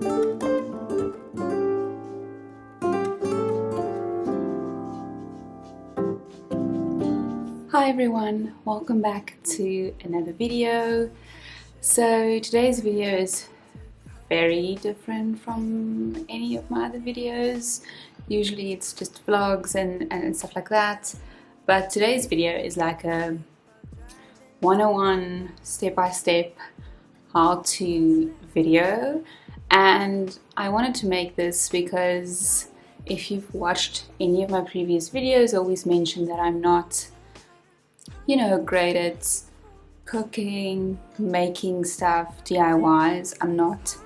Hi everyone, welcome back to another video. So today's video is very different from any of my other videos. Usually it's just vlogs and stuff like that, but today's video is like a 101 step-by-step how-to video, and I wanted to make this because if you've watched any of my previous videos, I always mention that I'm not great at cooking, making stuff, DIYs. I'm not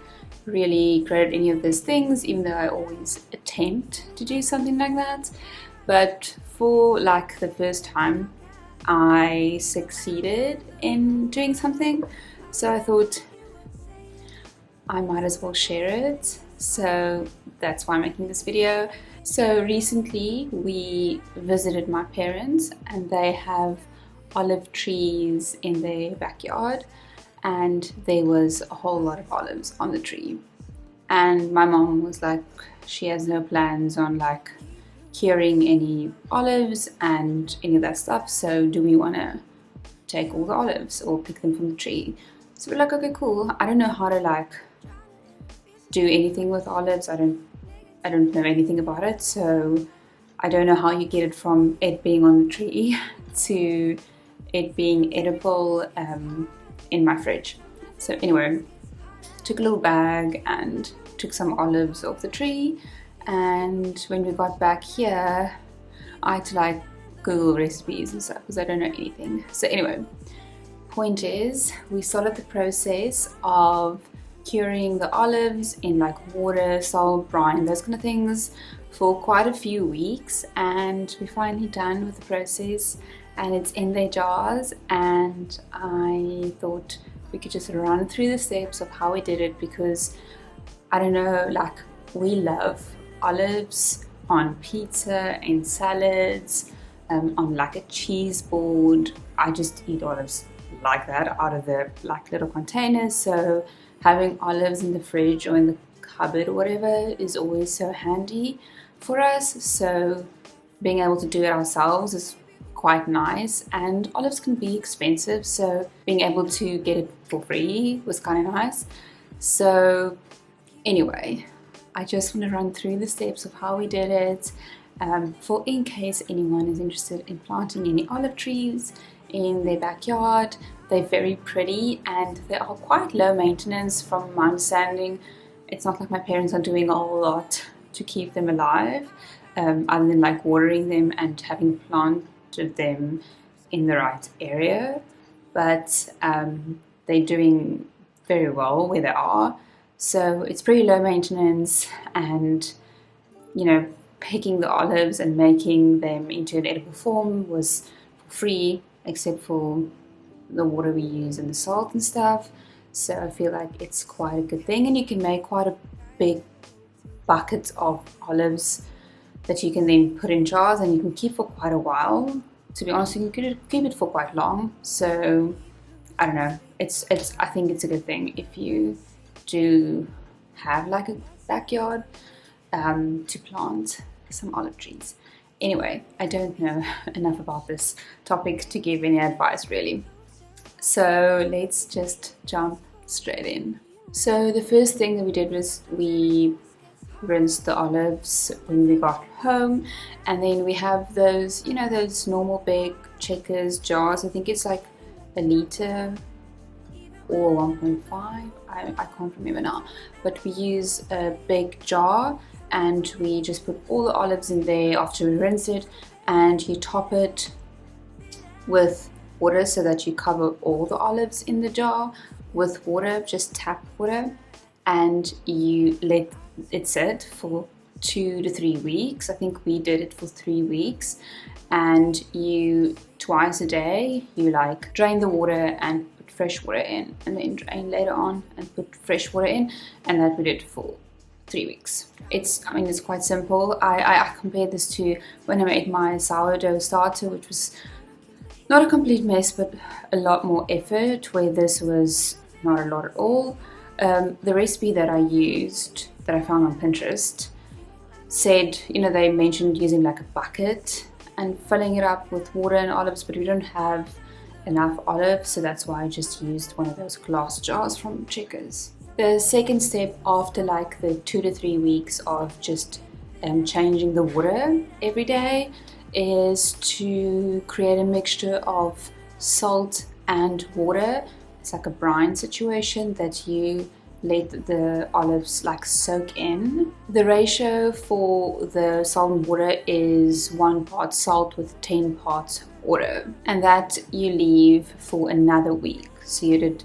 really great at any of those things, even though I always attempt to do something like that. But for like the first time, I succeeded in doing something, so I thought I might as well share it. So that's why I'm making this video. So recently we visited my parents, and they have olive trees in their backyard, and there was a whole lot of olives on the tree. And my mom was like, she has no plans on like curing any olives and any of that stuff, so do we want to take all the olives or pick them from the tree? So we're like, okay, cool. I don't know how to like do anything with olives. I don't know anything about it, so I don't know how you get it from it being on the tree to it being edible in my fridge. So anyway, took a little bag and took some olives off the tree, and when we got back here I had to like Google recipes and stuff because I don't know anything. So anyway, point is, we started the process of curing the olives in like water, salt, brine, those kind of things for quite a few weeks, and we're finally done with the process and it's in their jars. And I thought we could just run through the steps of how we did it, because I don't know, like we love olives on pizza, in salads, on like a cheese board. I just eat olives like that out of the like little containers, so having olives in the fridge or in the cupboard or whatever is always so handy for us. So being able to do it ourselves is quite nice, and olives can be expensive, so being able to get it for free was kind of nice. So anyway, I just want to run through the steps of how we did it, for in case anyone is interested in planting any olive trees in their backyard. They're very pretty and they are quite low maintenance from my understanding. It's not like my parents are doing a whole lot to keep them alive, other than like watering them and having planted them in the right area, but they're doing very well where they are. So it's pretty low maintenance, and picking the olives and making them into an edible form was free, except for the water we use and the salt and stuff. So I feel like it's quite a good thing, and you can make quite a big bucket of olives that you can then put in jars and you can keep for quite a while. To be honest, you can keep it for quite long. So I don't know, I think it's a good thing if you do have like a backyard to plant some olive trees. Anyway, I don't know enough about this topic to give any advice really. So let's just jump straight in. So the first thing that we did was we rinsed the olives when we got home, and then we have those, those normal big Checkers jars. I think it's like a liter or 1.5. I can't remember now, but we use a big jar and we just put all the olives in there after we rinse it, and you top it with water so that you cover all the olives in the jar with water, just tap water, and you let it sit for 2 to 3 weeks. I think we did it for 3 weeks, and you twice a day you like drain the water and put fresh water in, and then drain later on and put fresh water in, and that we did for 3 weeks. It's quite simple. I compared this to when I made my sourdough starter, which was not a complete mess but a lot more effort, where this was not a lot at all. The recipe that I used, that I found on Pinterest, said, you know, they mentioned using like a bucket and filling it up with water and olives, but we don't have enough olives, so that's why I just used one of those glass jars from Checkers. The second step, after like the 2 to 3 weeks of just changing the water every day, is to create a mixture of salt and water. It's like a brine situation that you let the olives like soak in. The ratio for the salt and water is 1 part salt with 10 parts water, and that you leave for another week. So you did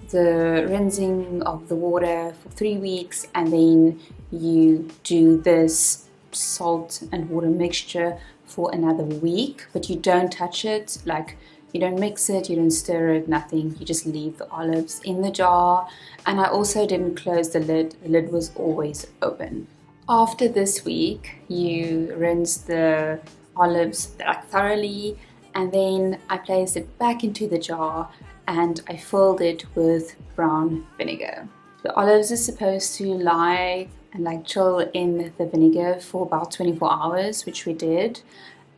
the rinsing of the water for 3 weeks, and then you do this salt and water mixture for another week, but you don't touch it. Like, you don't mix it, you don't stir it, nothing. You just leave the olives in the jar. And I also didn't close the lid. The lid was always open. After this week, you rinse the olives like thoroughly, and then I placed it back into the jar and I filled it with brown vinegar. The olives are supposed to lie and like chill in the vinegar for about 24 hours, which we did.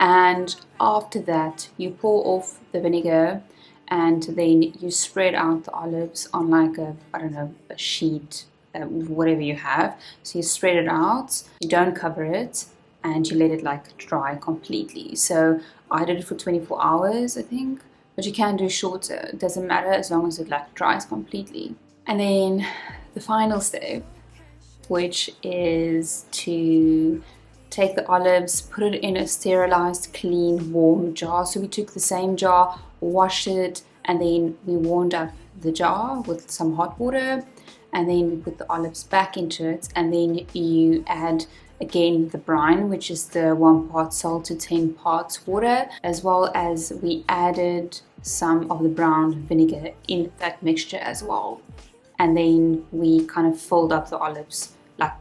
And after that, you pour off the vinegar and then you spread out the olives on like a, I don't know, a sheet, whatever you have. So you spread it out, you don't cover it, and you let it like dry completely. So I did it for 24 hours, I think, but you can do shorter. It doesn't matter as long as it like dries completely. And then the final step, which is to take the olives, put it in a sterilized, clean, warm jar. So we took the same jar, washed it, and then we warmed up the jar with some hot water, and then we put the olives back into it, and then you add again the brine, which is the 1 part salt to 10 parts water, as well as we added some of the brown vinegar in that mixture as well. And then we kind of filled up the olives like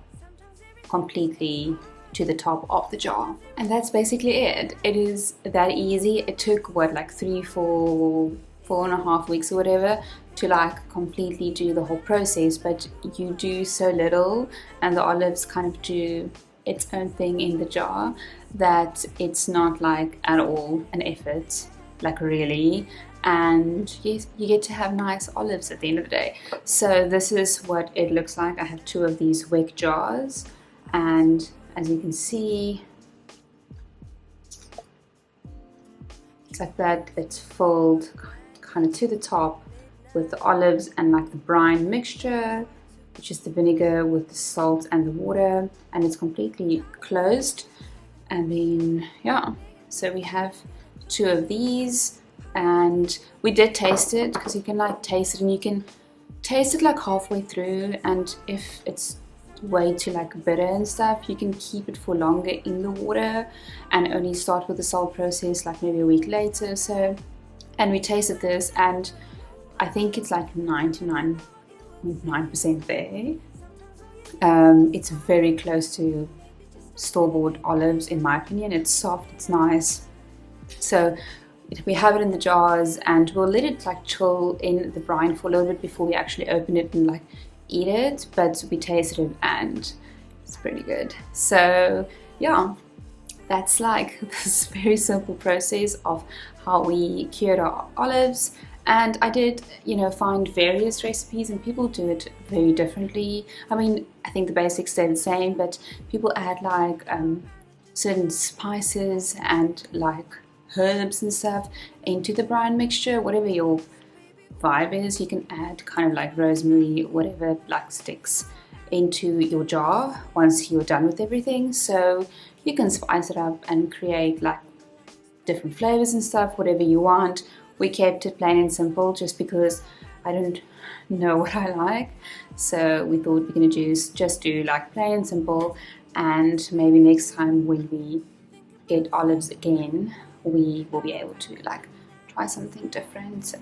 completely to the top of the jar, and that's basically it. It is that easy. It took what, like 4.5 weeks or whatever to like completely do the whole process, but you do so little and the olives kind of do its own thing in the jar that it's not like at all an effort, like really. And yes, you get to have nice olives at the end of the day. So this is what it looks like. I have 2 of these wick jars, and as you can see, it's like that. It's filled kind of to the top with the olives and like the brine mixture, which is the vinegar with the salt and the water, and it's completely closed. And then yeah, so we have 2 of these, and we did taste it, because you can like taste it, and you can taste it like halfway through, and if it's way too like bitter and stuff, you can keep it for longer in the water and only start with the salt process like maybe a week later or so. And we tasted this, and I think it's like 99.9% there. It's very close to store-bought olives in my opinion. It's soft, it's nice. So we have it in the jars, and we'll let it like chill in the brine for a little bit before we actually open it and like eat it, but we tasted it and it's pretty good. So yeah, that's like this very simple process of how we cured our olives. And I did, you know, find various recipes, and people do it very differently. I mean, I think the basics stay the same, but people add like certain spices and like herbs and stuff into the brine mixture. Whatever your vibe is, you can add kind of like rosemary, whatever like sticks into your jar once you're done with everything. So you can spice it up and create like different flavors and stuff, whatever you want. We kept it plain and simple just because I don't know what I like, so we thought we're gonna just do like plain and simple, and maybe next time when we get olives again, we will be able to like try something different.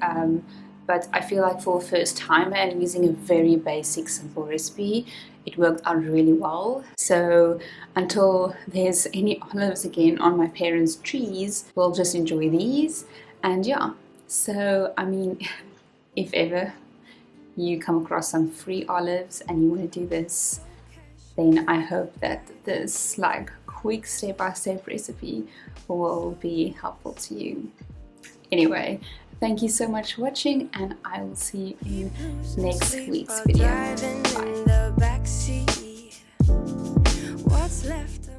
But I feel like for a first timer and using a very basic, simple recipe, it worked out really well. So until there's any olives again on my parents' trees, we'll just enjoy these. And yeah, so I mean, if ever you come across some free olives and you want to do this, then I hope that this like quick step-by-step recipe will be helpful to you. Anyway, thank you so much for watching, and I will see you in next week's video. Bye.